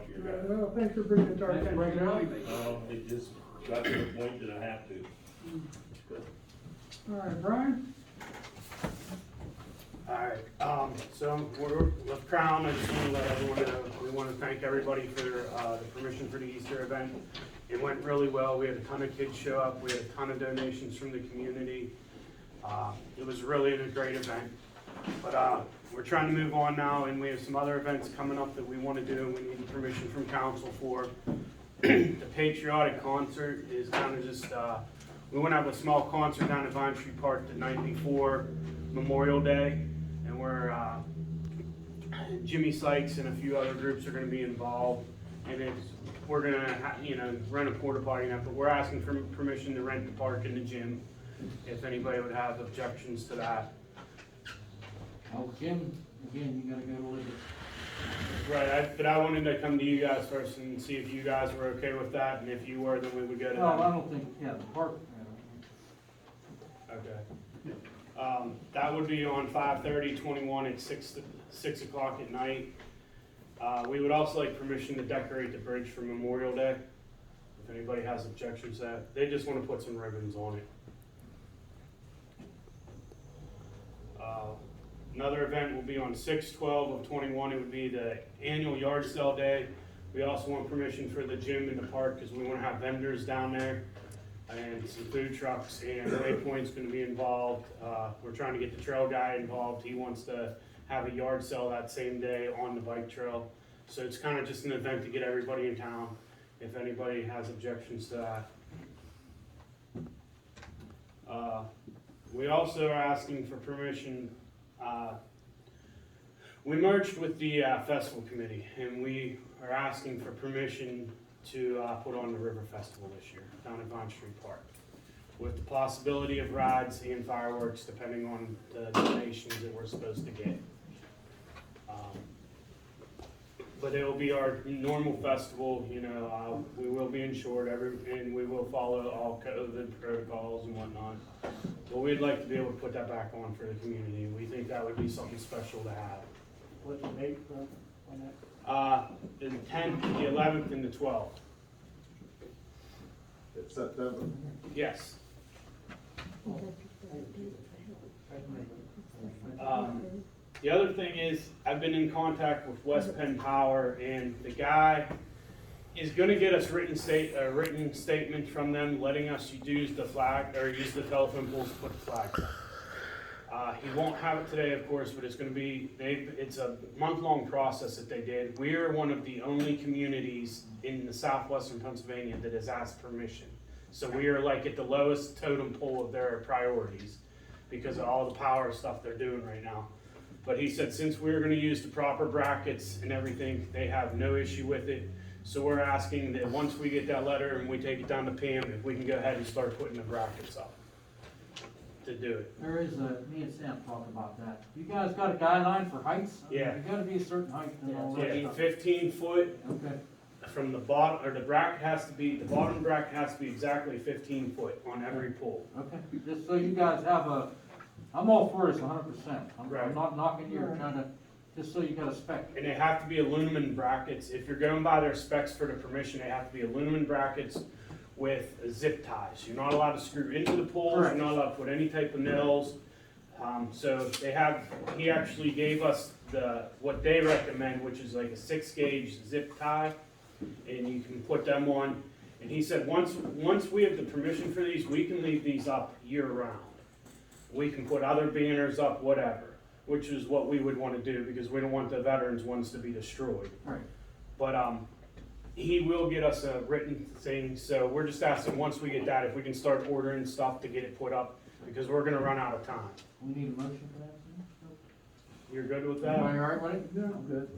talk to your guy. Well, thanks for bringing it to our Thanks for attention. bringing it up. It just got to the point that I have to. All right, Brian? Alright, so we're with C.R.O.W.N. I just want to let everyone know, we want to thank everybody for the permission for the Easter event. It went really well. We had a ton of kids show up. We had a ton of donations from the community. It was really a great event. But we're trying to move on now, and we have some other events coming up that we want to do, and we need permission from council for. The patriotic concert is kind of just, we want to have a small concert down at Vine Street Park the night before Memorial Day, and we're, Jimmy Sykes and a few other groups are going to be involved, and we're going to, rent a porta potty now, but we're asking for permission to rent the park and the gym, if anybody would have objections to that. Oh, Jim, again, you gotta go with it. Right, but I wanted to come to you guys first and see if you guys were okay with that, and if you were, then we would go to No, I them. don't think, yeah, the park, Okay. That would be on 5/30/21 at 6 o'clock at night. We would also like permission to decorate the bridge for Memorial Day, if anybody has objections to that. They just want to put some ribbons on it. Another event will be on 6/12/21. It would be the annual yard sale day. We also want permission for the gym in the park because we want to have vendors down there and some food trucks, and Waypoint's going to be involved. We're trying to get the trail guy involved. He wants to have a yard sale that same day on the bike trail. So it's kind of just an event to get everybody in town, if anybody has objections to that. We also are asking for permission. We merged with the festival committee, and we are asking for permission to put on the River Festival this year down at Vine Street Park, with the possibility of rides and fireworks depending on the donations that we're supposed to get. But it will be our normal festival, we will be insured, and we will follow all COVID protocols and whatnot. But we'd like to be able to put that back on for the community. We think that would be something special to have. What's the date on that? The 10th, the 11th, and the 12th. It's September. Yes. The other thing is, I've been in contact with West Penn Power, and the guy is going to get us a written statement from them letting us use the flag, or use the telephone poles to put the flags up. He won't have it today, of course, but it's going to be, it's a month-long process that they did. We are one of the only communities in the southwestern Pennsylvania that has asked permission. So we are like at the lowest totem pole of their priorities because of all the power stuff they're doing right now. But he said since we're going to use the proper brackets and everything, they have no issue with it. So we're asking that once we get that letter and we take it down to Pam, if we can go ahead and start putting the brackets up to do it. There is me and Sam talked about that. You guys got a guideline for heights? Yeah. You gotta be a certain height and all that Yeah, stuff. 15 foot Okay, from the bottom, or the bracket has to be, the bottom bracket has to be exactly 15 foot on every pole. okay, just so you guys have I'm all for this 100%. Right. I'm not knocking you or trying to, just so you got a spec. And they have to be aluminum brackets. If you're going by their specs for the permission, they have to be aluminum brackets with zip ties. You're not allowed to screw into the poles. Correct. You're not allowed to put any type of nails. So he actually gave us what they recommend, which is like a 6-gauge zip tie, and you can put them on. And he said once we have the permission for these, we can leave these up year round. We can put other banners up, whatever, which is what we would want to do because we don't want the veterans ones to be destroyed. Right. But he will get us a written thing, so we're just asking once we get that, if we can start ordering stuff to get it put up, because we're gonna run out of time. We need a motion for that? You're good with Everybody that? all right with it? Yeah. I'm good.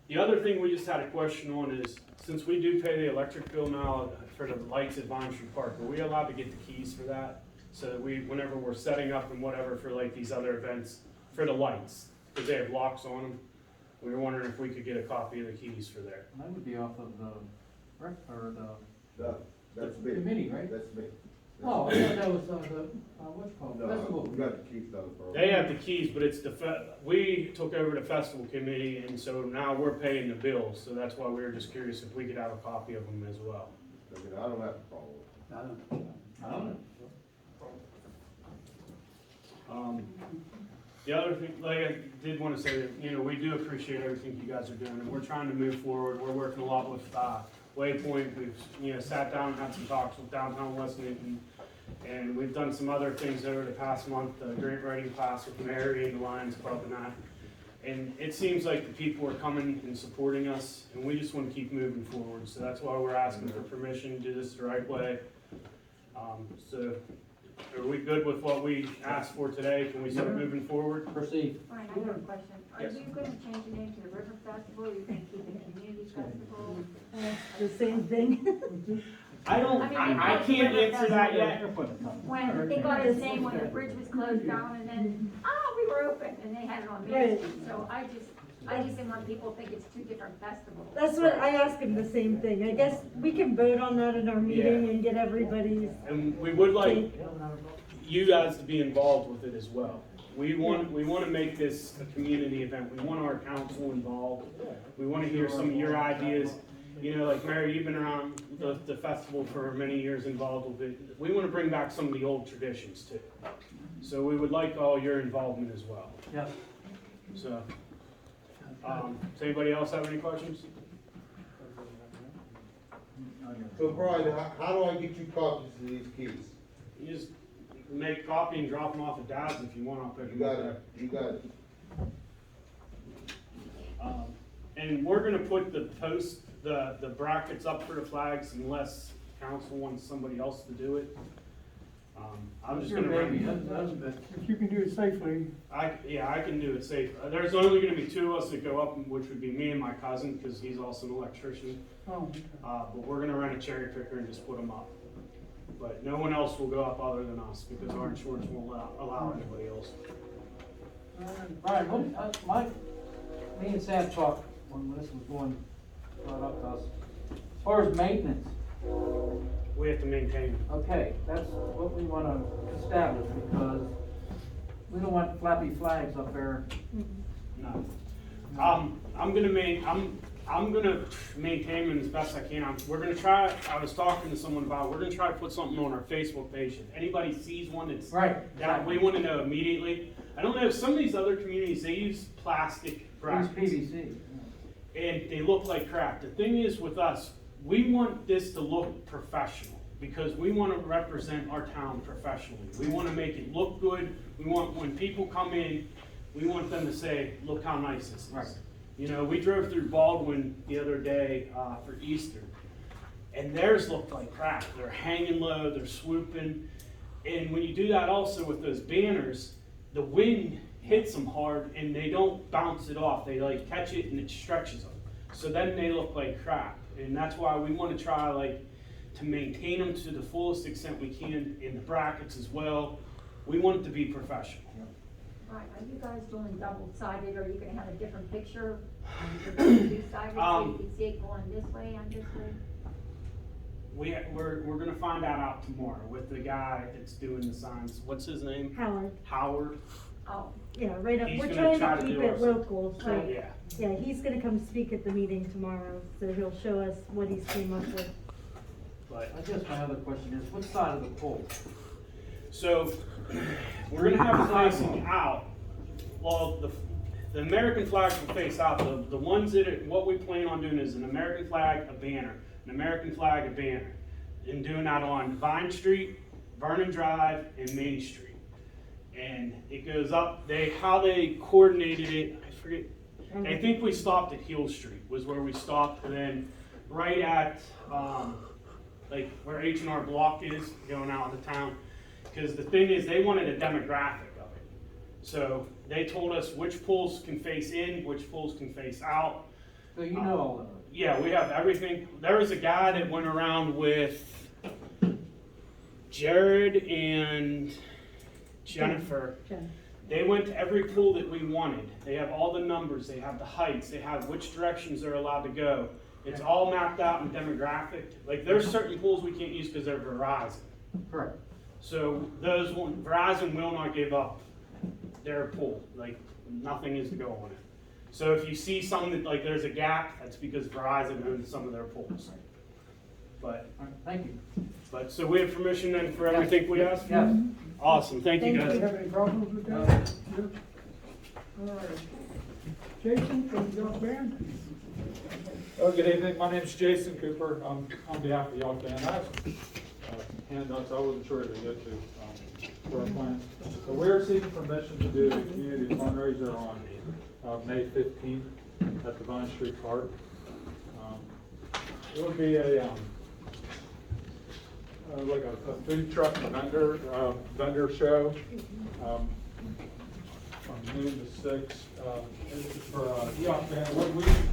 The other thing we just had a question on is, since we do pay the electric bill now for the lights at Vine Street Park, are we allowed to get the keys for that? So that whenever we're setting up and whatever for like these other events, for the lights, because they have locks on them, we were wondering if we could get a copy of the keys for there. That would be off of the, rec or the That's me. committee, right? That's me. Oh, I thought that was, what's it called, No, festival. we got the keys to the borough. They have the keys, but it's we took over the festival committee, and so now we're paying the bills, so that's why we were just curious if we could have a copy of them as well. I mean, I don't have a problem with it. I don't know. The other thing, like I did want to say, you know, we do appreciate everything you guys are doing, and we're trying to move forward. We're working a lot with Waypoint. We've, you know, sat down and had some talks with downtown West Newton, and we've done some other things over the past month, the grant writing class with Mary and the Lions Club and that. And it seems like the people are coming and supporting us, and we just want to keep moving forward. So that's why we're asking for permission to do this the right way. So are we good with what we asked for today? Can we start moving forward? Proceed. Brian, I have a question. Are Yes. you gonna change the name to the River Festival, or are you gonna keep it Community Festival? The same thing. I don't, I can't answer that yet. When they got his name when the bridge was closed down, and then, we were open, and they had it on Main Street, so I just didn't want people to think it's two different festivals. That's what, I asked him the same thing. I guess we can vote on that in our meeting and get everybody's. And we would like you guys to be involved with it as well. We want to make this a community event. We want our council involved. We want to hear some of your ideas. You know, like Mary, you've been around the festival for many years, involved with it. We want to bring back some of the old traditions too. So we would like all your involvement as well. Yep. So, does anybody else have any questions? So Brian, how do I get you copies of these keys? You just make a copy and drop them off at Dad's if you want. I'll pick You them up got there. it, you got it. And we're gonna put the brackets up for the flags unless council wants somebody else to do it. I'm just Your gonna baby, run. that's If you can do it safely, I can do it safe. There's only gonna be two of us that go up, which would be me and my cousin, cause he's also an electrician. okay. But we're gonna rent a cherry picker and just put them up. But no one else will go up other than us, because our insurance won't allow anybody else. Brian, me and Sam talked when this was going, brought up to us. As far as maintenance, We have to maintain. okay, that's what we wanna establish, because we don't want flappy flags up there. No. I'm gonna maintain them as best I can. We're gonna try, I was talking to someone about, we're gonna try to put something on our Facebook page. If anybody sees one that's Right. down, we wanna know immediately. I don't know, some of these other communities, they use plastic Use brackets. PVC. And they look like crap. The thing is with us, we want this to look professional because we want to represent our town professionally. We want to make it look good. We want, when people come in, we want them to say, look how nice this is. Right. You know, we drove through Baldwin the other day for Easter, and theirs looked like crap. They're hanging low, they're swooping. And when you do that also with those banners, the wind hits them hard and they don't bounce it off. They like catch it and it stretches them. So then they look like crap. And that's why we want to try like to maintain them to the fullest extent we can in the brackets as well. We want it to be professional. Right, are you guys doing double-sided, or are you gonna have a different picture? Two-sided, so you can see it going this way and this way? We're gonna find that out tomorrow with the guy that's doing the signs. What's his name? Howard, Howard. Oh, yeah, right up, He's we're gonna trying try to to keep do it ours. local, so, Right. Yeah. yeah, he's gonna come speak at the meeting tomorrow, so he'll show us what he's came up with. But I guess my other question is, what side of the pole? so we're gonna have it facing out. Well, the American flags will face out. The ones that what we plan on doing is an American flag, a banner, an American flag, a banner, and doing that on Vine Street, Vernon Drive, and Main Street. And it goes up. How they coordinated it, I forget. I think we stopped at Hill Street was where we stopped, and then right at like where H&R Block is going out of the town. Because the thing is, they wanted a demographic of it. So they told us which pools can face in, which pools can face out. So you know all of it. Yeah, we have everything. There was a guy that went around with Jared and Jennifer. Jen. They went to every pool that we wanted. They have all the numbers, they have the heights, they have which directions they're allowed to go. It's all mapped out in demographic. Like there's certain pools we can't use because they're Verizon. Correct. So those, Verizon will not give up their pool, like, nothing is to go on it. So if you see something, like there's a gap, that's because Verizon owns some of their pools. But, All right, thank you. so we have permission then for everything we asked for? Yes. Awesome, thank you Thank Do you guys. have any problems with that? All right. Jason from the Yough.N. Oh, good evening, my name's Jason Cooper, I'm on behalf of Yough.N. I have some handouts I wasn't sure to get to for our plan. So we're seeking permission to do a community fundraiser on May 15th at the Vine Street Park. It would be a like a food truck vendor show from noon to 6. It's for Yough.N.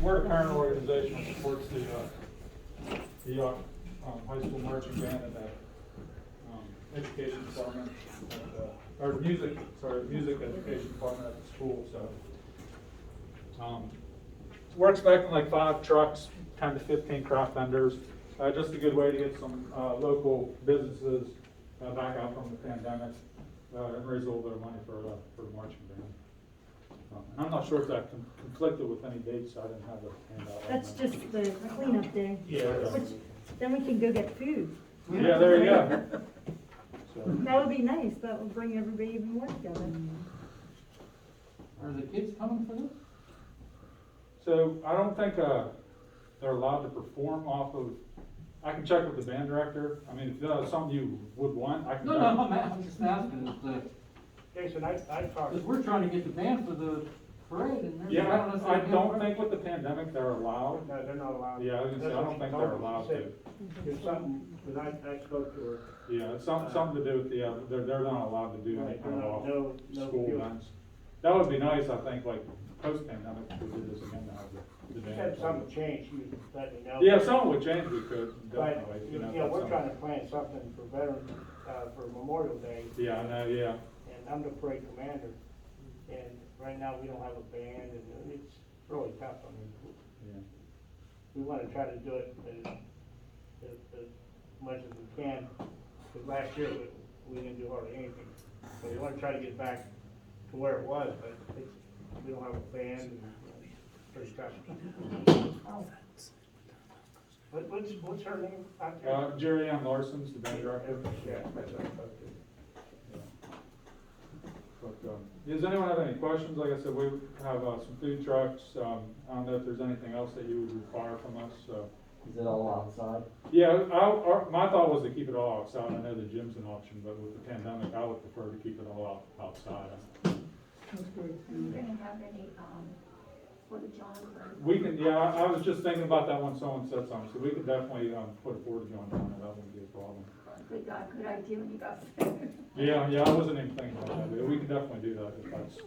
We're a parent organization that supports the Yough high school marching band and the education department, or music education department at the school. So we're expecting like 5 trucks, 10 to 15 craft vendors. Just a good way to get some local businesses back out from the pandemic and raise a little bit of money for the marching band. And I'm not sure if that conflicted with any dates, so I didn't have a handout. That's just the cleanup day. Yeah. Which, then we can go get food. Yeah, there you go. So, That would be nice, that would bring everybody even more together. Are the kids coming for this? so I don't think they're allowed to perform off of, I can check with the band director. I mean, if that's something you would want, I can. No, I'm just asking, Jason, I talked, because we're trying to get the band for the parade and they're. Yeah, I don't think with the pandemic they're allowed. no, they're not allowed. Yeah, I was gonna say, I That's what don't she think told they're me. She allowed said to. There's something, but I spoke to her. Yeah, it's something to do with they're not allowed to do any Right, kind of off no school fuel. events. That would be nice, I think, like post-pandemic, if we did this again, to have the She band. said something changed, she was letting me know. Yeah, if something would change, we could, But, definitely. you know, if we're that's trying to plan something for veterans, for Memorial Day, something- Yeah, I know, yeah. and I'm the parade commander. And right now, we don't have a band, and it's really tough, I mean, Yeah. we wanna try to do it as much as we can, because last year, we didn't do hardly anything. So we wanna try to get back to where it was, but it's, we don't have a band, and it's pretty tough. What's her name out there? Jerry Ann Larson's the band director. Yeah, that's what I spoke to. But, does anyone have any questions? Like I said, we have some food trucks. I don't know if there's anything else that you would require from us, so. Is it all outside? Yeah, my thought was to keep it all outside. I know the gym's an option, but with the pandemic, I would prefer to keep it all outside. That's good. Are you gonna have any, for the John? We can, yeah, I was just thinking about that when someone said something, so we could definitely put a portage on it. That wouldn't be a problem. Good God, good idea when you got. Yeah, I wasn't even thinking about that, but we can definitely do that if that's.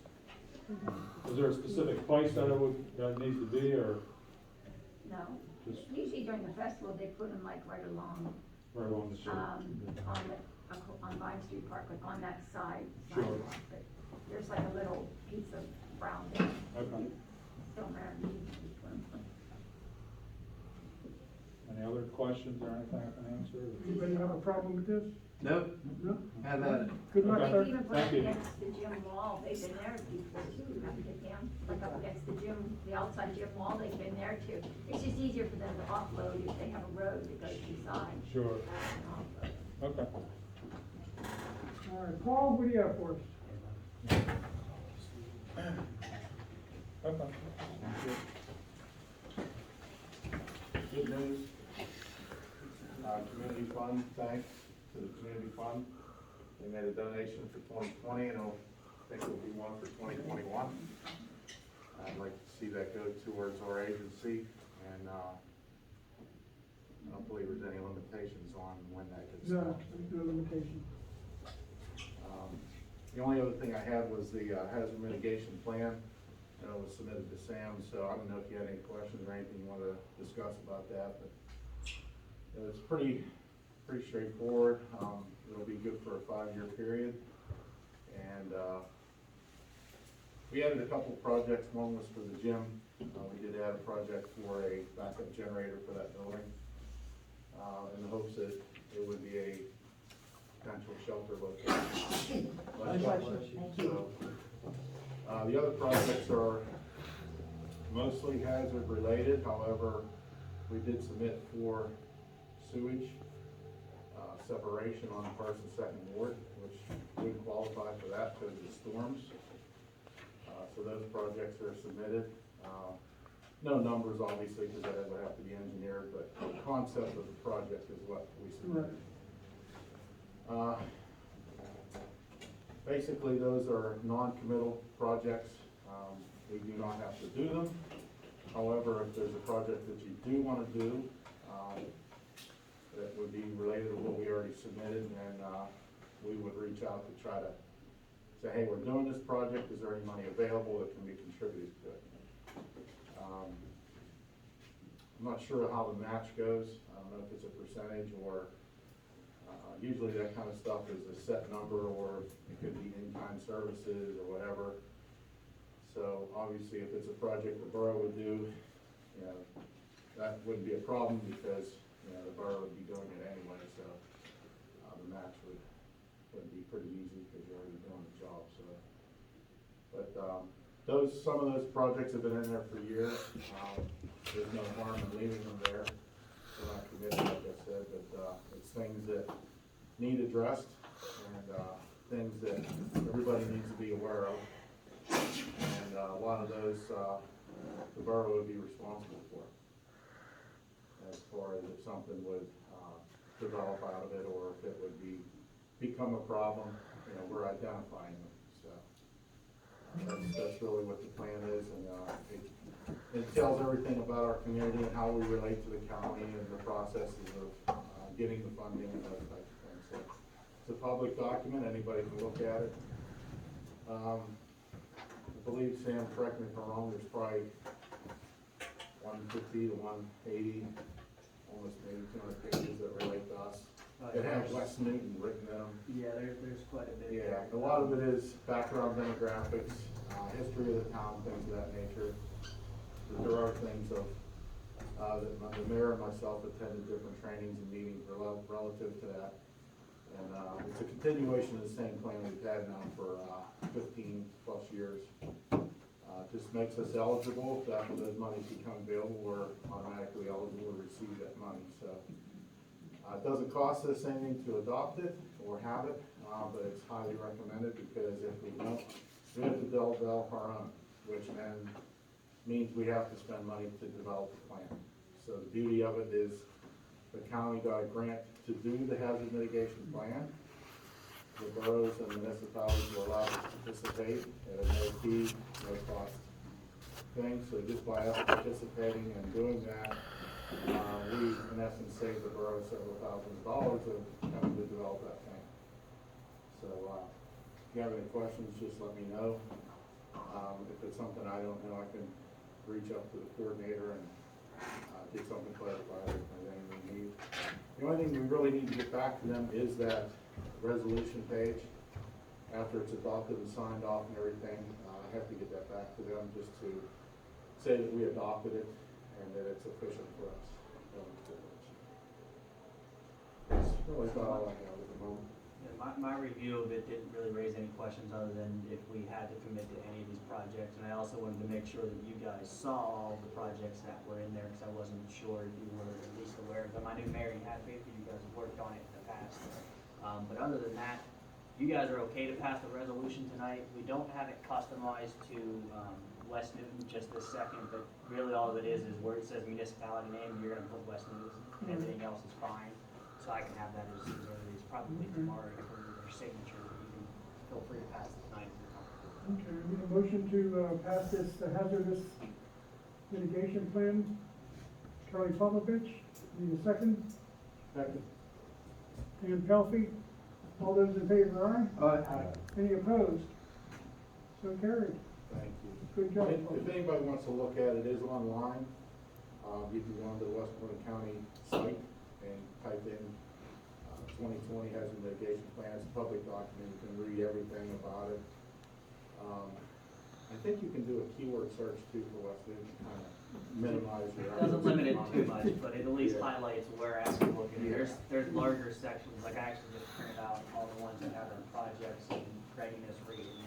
Is there a specific place that it needs to be, or No, just usually during the festival, they put them like right along, right along the street? on Vine Street Park, like on that side Sure. sidewalk, but there's like a little piece of ground there. Okay. Don't matter, you can put 'em. Any other questions or anything I can answer? Anybody have a problem with this? Nope. No? Have at it. Good luck, Okay. sir. They even put Thank it you. against the gym wall, they've been there before too, you have to get down, like up against the gym, the outside gym wall, they've been there too. It's just easier for them to offload if they have a road that goes beside. Sure. and offload. Okay. All right, Paul, what do you have for us? Okay. Good news. Community fund, thanks to the community fund. They made a donation for 2020 and I think it'll be one for 2021. I'd like to see that go towards our agency and I don't believe there's any limitations on when that gets No, done. there's no limitation. The only other thing I had was the hazard mitigation plan. It was submitted to Sam, so I don't know if you had any questions or anything you want to discuss about that, but it's pretty straightforward. It'll be good for a 5-year period. And we added a couple of projects. One was for the gym. We did add a project for a backup generator for that building in the hopes that it would be a potential shelter location. So, the other projects are mostly hazard related, however, we did submit for sewage separation on first and second ward, which would qualify for that because of the storms. So those projects are submitted. No numbers, obviously, because that would have to be engineered, but the concept of the project is what we submitted. Basically, those are non-committal projects. We do not have to do them. However, if there's a project that you do want to do, that would be related to what we already submitted, then we would reach out to try to say, hey, we're doing this project, is there any money available that can be contributed to it? I'm not sure how the match goes. I don't know if it's a percentage or usually that kind of stuff is a set number, or it could be in-kind services or whatever. So obviously if it's a project the borough would do, you know, that wouldn't be a problem because, you know, the borough would be doing it anyway, so the match would be pretty easy because you're already doing the job, so. But some of those projects have been in there for years. There's no harm in leaving them there. They're not committed, like I said, but it's things that need addressed and things that everybody needs to be aware of. And a lot of those, the borough would be responsible for, as far as if something would develop out of it, or if it would become a problem, you know, we're identifying them, so. That's really what the plan is, and it tells everything about our community and how we relate to the county and the processes of getting the funding and those types of things. So it's a public document, anybody can look at it. I believe, Sam, correct me if I'm wrong, there's probably 150 to 180, almost maybe 200 pages that relate to us. It has West Newton written in them. Yeah, there's quite a bit. Yeah, a lot of it is background demographics, history of the town, things of that nature. But there are things of, that the mayor and myself attended different trainings and meetings relative to that. And it's a continuation of the same plan we've had now for 15 plus years. Just makes us eligible. If after those monies become available, we're automatically eligible to receive that money. So it doesn't cost us anything to adopt it or have it, but it's highly recommended because if we don't, we have to develop our own, which then means we have to spend money to develop the plan. So the beauty of it is the county got a grant to do the hazard mitigation plan. The boroughs and municipalities were allowed to participate at a no fee, no cost thing. So just by us participating and doing that, we in essence saved the borough several $1,000s of having to develop that thing. So if you have any questions, just let me know. If it's something I don't know, I can reach up to the coordinator and get something clarified if there's anything we need. The only thing we really need to get back to them is that resolution page. After it's adopted and signed off and everything, I have to get that back to them just to say that we adopted it and that it's official for us going forward. That's really about all I have at the moment. Yeah, my review of it didn't really raise any questions other than if we had to commit to any of these projects. And I also wanted to make sure that you guys saw all the projects that were in there because I wasn't sure if you were at least aware of them. I knew Mary had faith that you guys have worked on it in the past. But other than that, you guys are okay to pass the resolution tonight. We don't have it customized to West Newton just this second, but really all of it is where it says municipality name, you're gonna put West Newton, and everything else is fine. So I can have that as early as probably tomorrow for your signature. You can feel free to pass it tonight. Okay, we need a motion to pass this hazardous mitigation plan. Charlie Popovich, need a second? Second. Dan Pelfy, all those in favor, aye? Aye. Any opposed? So carried. Thank you. Good job. If anybody wants to look at it, it is online. You can go on to the Westmoreland County site and type in 2020 Hazard Mitigation Plan. It's a public document. You can read everything about it. I think you can do a keyword search too for West Newton, kind of minimize your. Doesn't limit it efforts too on much, but it at least Yeah. highlights where as we're looking. Yeah. There's larger sections, like I actually just printed out all the ones that have our projects and readiness rating,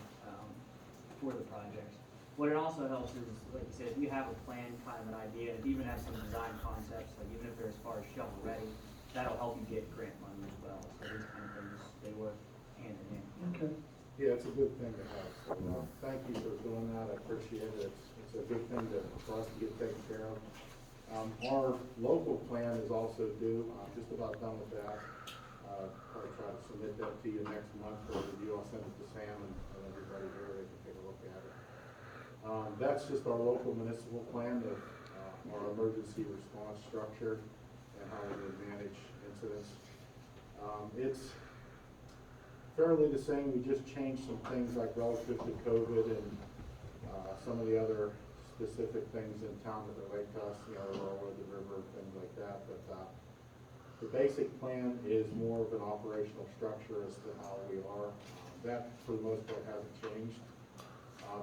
for the projects. What it also helps is, like you said, if you have a plan, kind of an idea, and even have some design concepts, like even if they're as far as shovel ready, that'll help you get grant money as well. So these kind of things, they work hand in hand. Okay. Yeah, it's a good thing to have, so, thank you for doing that, I appreciate it, it's a good thing for us to get taken care of. Our local plan is also due, I'm just about done with that. Probably try to submit that to you next month for review, I'll send it to Sam and everybody here, they can take a look at it. That's just our local municipal plan of, our emergency response structure and how we would manage incidents. It's fairly the same, we just changed some things like relative to COVID and, some of the other specific things in town that relate to us, you know, the railroad, the river, things like that, but, the basic plan is more of an operational structure as to how we are. That, for the most part, hasn't changed,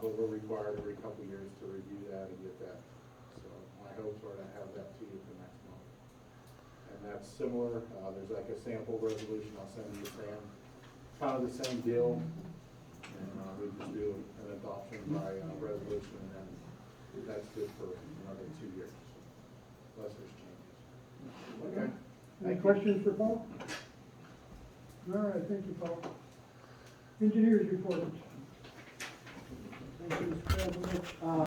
but we're required every couple of years to review that and get that. So my hopes are to have that to you for next month. And that's similar, there's like a sample resolution I'll send you, Sam. Kind of the same deal, and we just do an adoption by resolution, and then that's good for another 2 years, unless there's changes. Okay. Any questions for Paul? All right, thank you, Paul. Engineers report. Thank you, Mr. President.